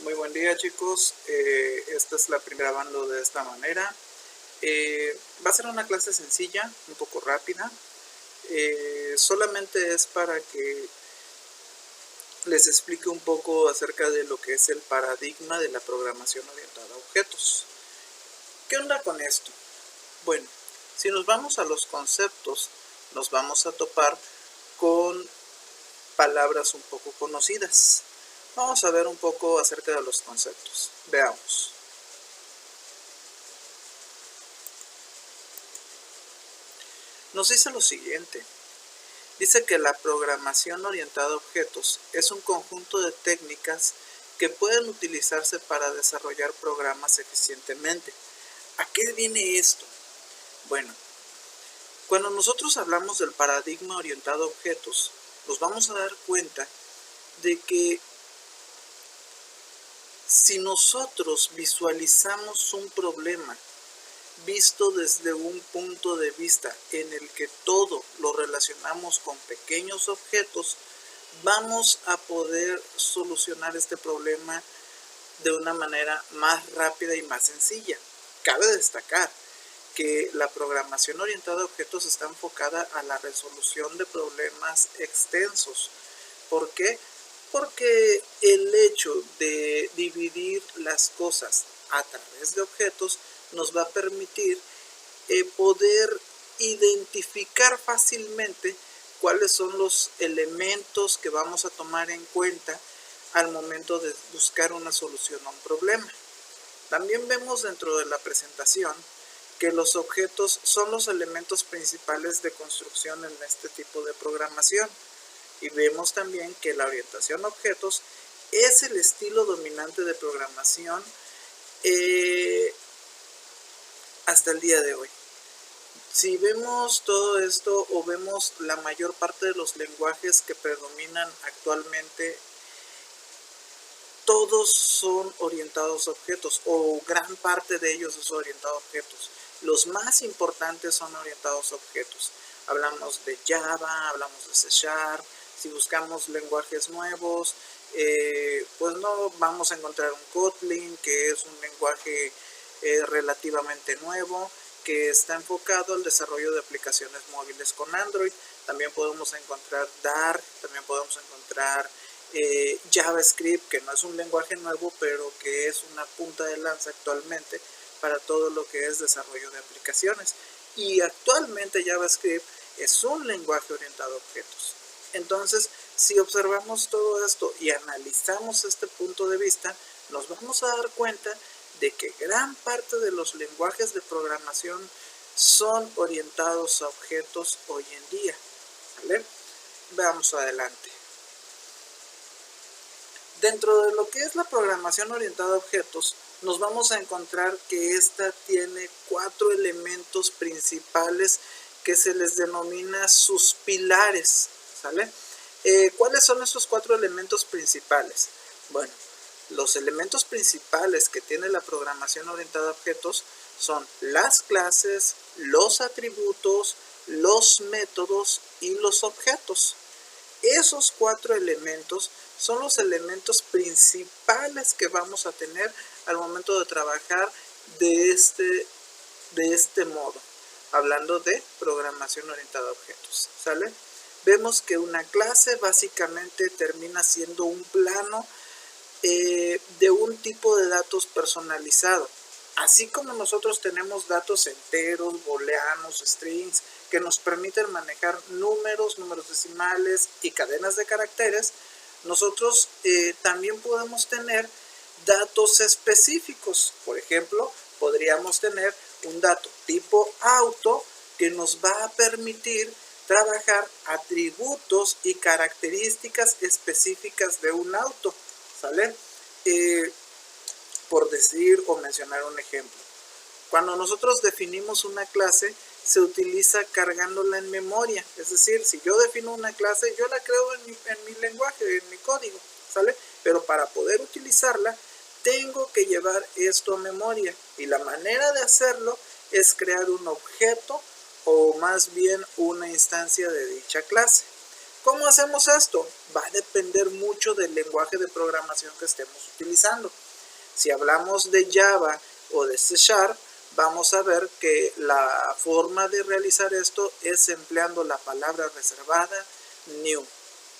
Muy buen día, chicos. Esta es la primera grabando de esta manera. Va a ser una clase sencilla, un poco rápida. Solamente es para que les explique un poco acerca de lo que es el paradigma de la programación orientada a objetos. ¿Qué onda con esto? Bueno, si nos vamos a los conceptos, nos vamos a topar con palabras un poco conocidas. Vamos a ver un poco acerca de los conceptos. Veamos. Nos dice lo siguiente. Dice que la programación orientada a objetos es un conjunto de técnicas que pueden utilizarse para desarrollar programas eficientemente. ¿A qué viene esto? Bueno, cuando nosotros hablamos del paradigma orientado a objetos, nos vamos a dar cuenta de que si nosotros visualizamos un problema visto desde un punto de vista en el que todo lo relacionamos con pequeños objetos, vamos a poder solucionar este problema de una manera más rápida y más sencilla. Cabe destacar que la programación orientada a objetos está enfocada a la resolución de problemas extensos. ¿Por qué? Porque el hecho de dividir las cosas a través de objetos nos va a permitir poder identificar fácilmente cuáles son los elementos que vamos a tomar en cuenta al momento de buscar una solución a un problema. También vemos dentro de la presentación que los objetos son los elementos principales de construcción en este tipo de programación. Y vemos también que la orientación a objetos es el estilo dominante de programación hasta el día de hoy. Si vemos todo esto o vemos la mayor parte de los lenguajes que predominan actualmente, todos son orientados a objetos o gran parte de ellos es orientado a objetos. Los más importantes son orientados a objetos. Hablamos de Java, hablamos de C#. Si buscamos lenguajes nuevos, pues no vamos a encontrar un Kotlin, que es un lenguaje relativamente nuevo, que está enfocado al desarrollo de aplicaciones móviles con Android. También podemos encontrar Dart, también podemos encontrar JavaScript, que no es un lenguaje nuevo, pero que es una punta de lanza actualmente para todo lo que es desarrollo de aplicaciones. Y actualmente JavaScript es un lenguaje orientado a objetos. Entonces, si observamos todo esto y analizamos este punto de vista, nos vamos a dar cuenta de que gran parte de los lenguajes de programación son orientados a objetos hoy en día. ¿Vale? Veamos adelante. Dentro de lo que es la programación orientada a objetos, nos vamos a encontrar que esta tiene 4 elementos principales que se les denomina sus pilares, ¿sale? ¿Cuáles son esos 4 elementos principales? Bueno, los elementos principales que tiene la programación orientada a objetos son las clases, los atributos, los métodos y los objetos. Esos 4 elementos son los elementos principales que vamos a tener al momento de trabajar de este modo, hablando de programación orientada a objetos, ¿sale? Vemos que una clase básicamente termina siendo un plano de un tipo de datos personalizado. Así como nosotros tenemos datos enteros, booleanos, strings, que nos permiten manejar números decimales y cadenas de caracteres, nosotros también podemos tener datos específicos. Por ejemplo, podríamos tener un dato tipo auto que nos va a permitir trabajar atributos y características específicas de un auto, ¿sale? Por decir o mencionar un ejemplo. Cuando nosotros definimos una clase, se utiliza cargándola en memoria. Es decir, si yo defino una clase, yo la creo en mi lenguaje, en mi código, ¿sale? Pero para poder utilizarla, tengo que llevar esto a memoria. Y la manera de hacerlo es crear un objeto o más bien una instancia de dicha clase. ¿Cómo hacemos esto? Va a depender mucho del lenguaje de programación que estemos utilizando. Si hablamos de Java o de C#, vamos a ver que la forma de realizar esto es empleando la palabra reservada new.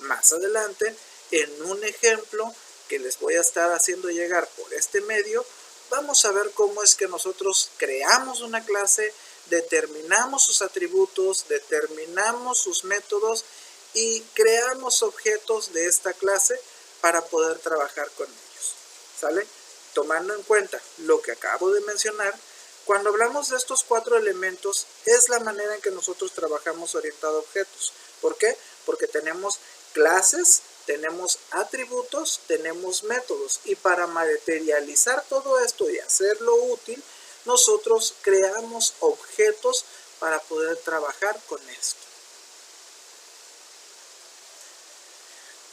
Más adelante, en un ejemplo que les voy a estar haciendo llegar por este medio, vamos a ver cómo es que nosotros creamos una clase, determinamos sus atributos, determinamos sus métodos y creamos objetos de esta clase para poder trabajar con ellos. ¿Sale? Tomando en cuenta lo que acabo de mencionar, cuando hablamos de estos 4 elementos, es la manera en que nosotros trabajamos orientado a objetos. ¿Por qué? Porque tenemos clases, tenemos atributos, tenemos métodos. Y para materializar todo esto y hacerlo útil, nosotros creamos objetos para poder trabajar con esto.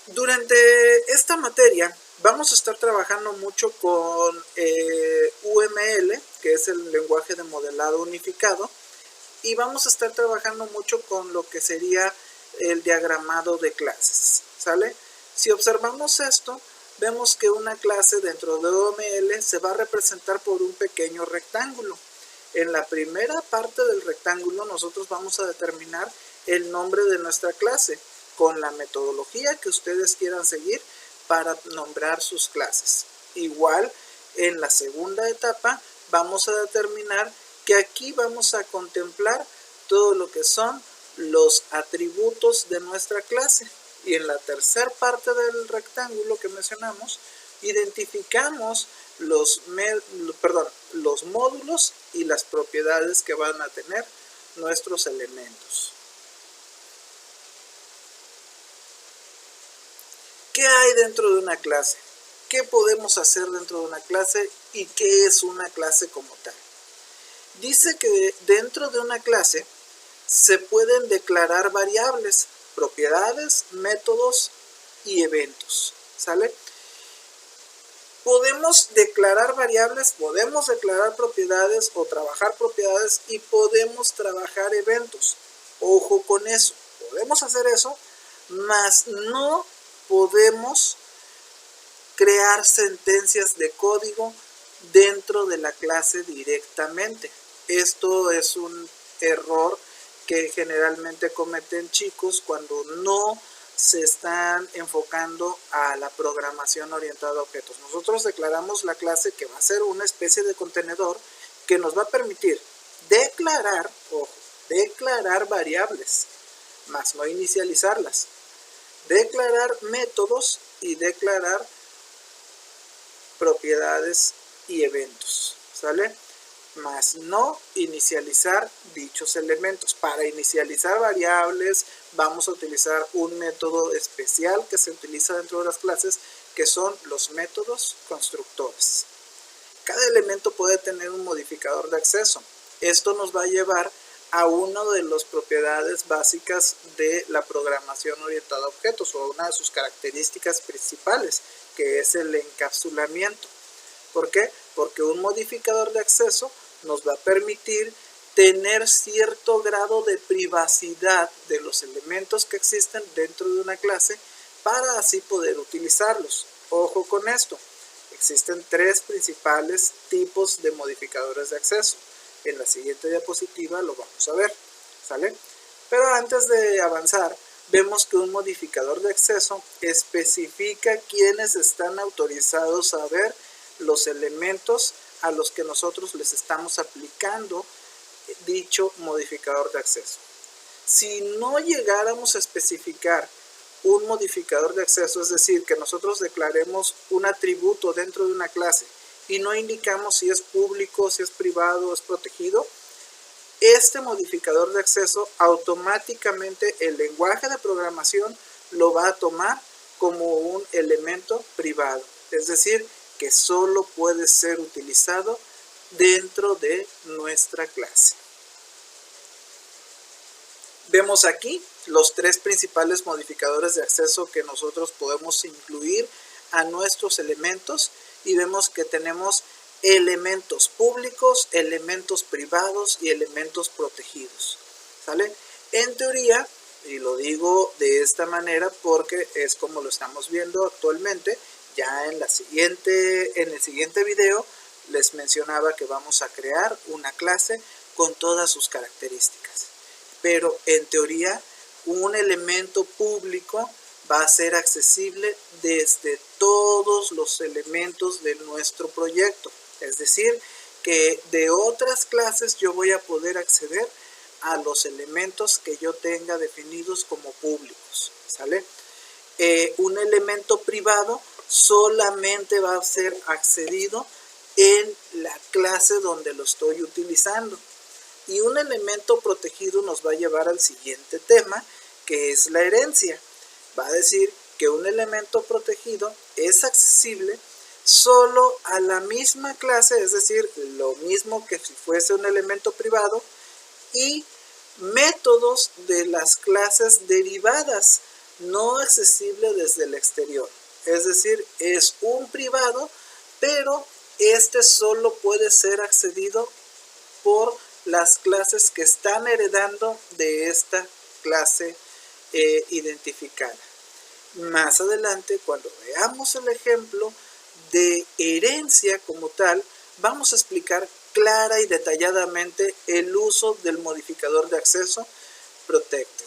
Durante esta materia vamos a estar trabajando mucho con UML, que es el lenguaje de modelado unificado, y vamos a estar trabajando mucho con lo que sería el diagramado de clases, ¿sale? Si observamos esto, vemos que una clase dentro de UML se va a representar por un pequeño rectángulo. En la primera parte del rectángulo nosotros vamos a determinar el nombre de nuestra clase con la metodología que ustedes quieran seguir para nombrar sus clases. Igual, en la segunda etapa vamos a determinar que aquí vamos a contemplar todo lo que son los atributos de nuestra clase. Y en la tercera parte del rectángulo que mencionamos, identificamos los módulos y las propiedades que van a tener nuestros elementos. ¿Qué hay dentro de una clase? ¿Qué podemos hacer dentro de una clase y qué es una clase como tal? Dice que dentro de una clase se pueden declarar variables, propiedades, métodos y eventos, ¿sale? Podemos declarar variables, podemos declarar propiedades o trabajar propiedades y podemos trabajar eventos. Ojo con eso, podemos hacer eso, mas no podemos crear sentencias de código dentro de la clase directamente. Esto es un error que generalmente cometen chicos cuando no se están enfocando a la programación orientada a objetos. Nosotros declaramos la clase que va a ser una especie de contenedor que nos va a permitir declarar, ojo, declarar variables, más no inicializarlas, declarar métodos y declarar propiedades y eventos, ¿sale? Más no inicializar dichos elementos. Para inicializar variables vamos a utilizar un método especial que se utiliza dentro de las clases, que son los métodos constructores. Cada elemento puede tener un modificador de acceso. Esto nos va a llevar a una de las propiedades básicas de la programación orientada a objetos, o una de sus características principales, que es el encapsulamiento. ¿Por qué? Porque un modificador de acceso nos va a permitir tener cierto grado de privacidad de los elementos que existen dentro de una clase para así poder utilizarlos. Ojo con esto, existen 3 principales tipos de modificadores de acceso. En la siguiente diapositiva lo vamos a ver, ¿sale? Pero antes de avanzar, vemos que un modificador de acceso especifica quiénes están autorizados a ver los elementos a los que nosotros les estamos aplicando dicho modificador de acceso. Si no llegáramos a especificar un modificador de acceso, es decir, que nosotros declaremos un atributo dentro de una clase y no indicamos si es público, si es privado o es protegido, este modificador de acceso automáticamente el lenguaje de programación lo va a tomar como un elemento privado, es decir, que solo puede ser utilizado dentro de nuestra clase. Vemos aquí los 3 principales modificadores de acceso que nosotros podemos incluir a nuestros elementos y vemos que tenemos elementos públicos, elementos privados y elementos protegidos, ¿sale? En teoría, Y lo digo de esta manera porque es como lo estamos viendo actualmente. Ya en el siguiente video les mencionaba que vamos a crear una clase con todas sus características. Pero en teoría, un elemento público va a ser accesible desde todos los elementos de nuestro proyecto. Es decir, que de otras clases yo voy a poder acceder a los elementos que yo tenga definidos como públicos, ¿sale? Un elemento privado solamente va a ser accedido en la clase donde lo estoy utilizando. Y un elemento protegido nos va a llevar al siguiente tema, que es la herencia. Va a decir que un elemento protegido es accesible solo a la misma clase, es decir, lo mismo que si fuese un elemento privado, y métodos de las clases derivadas, no accesible desde el exterior. Es decir, es un privado, pero este solo puede ser accedido por las clases que están heredando de esta clase identificada. Más adelante, cuando veamos el ejemplo de herencia como tal, vamos a explicar clara y detalladamente el uso del modificador de acceso protected.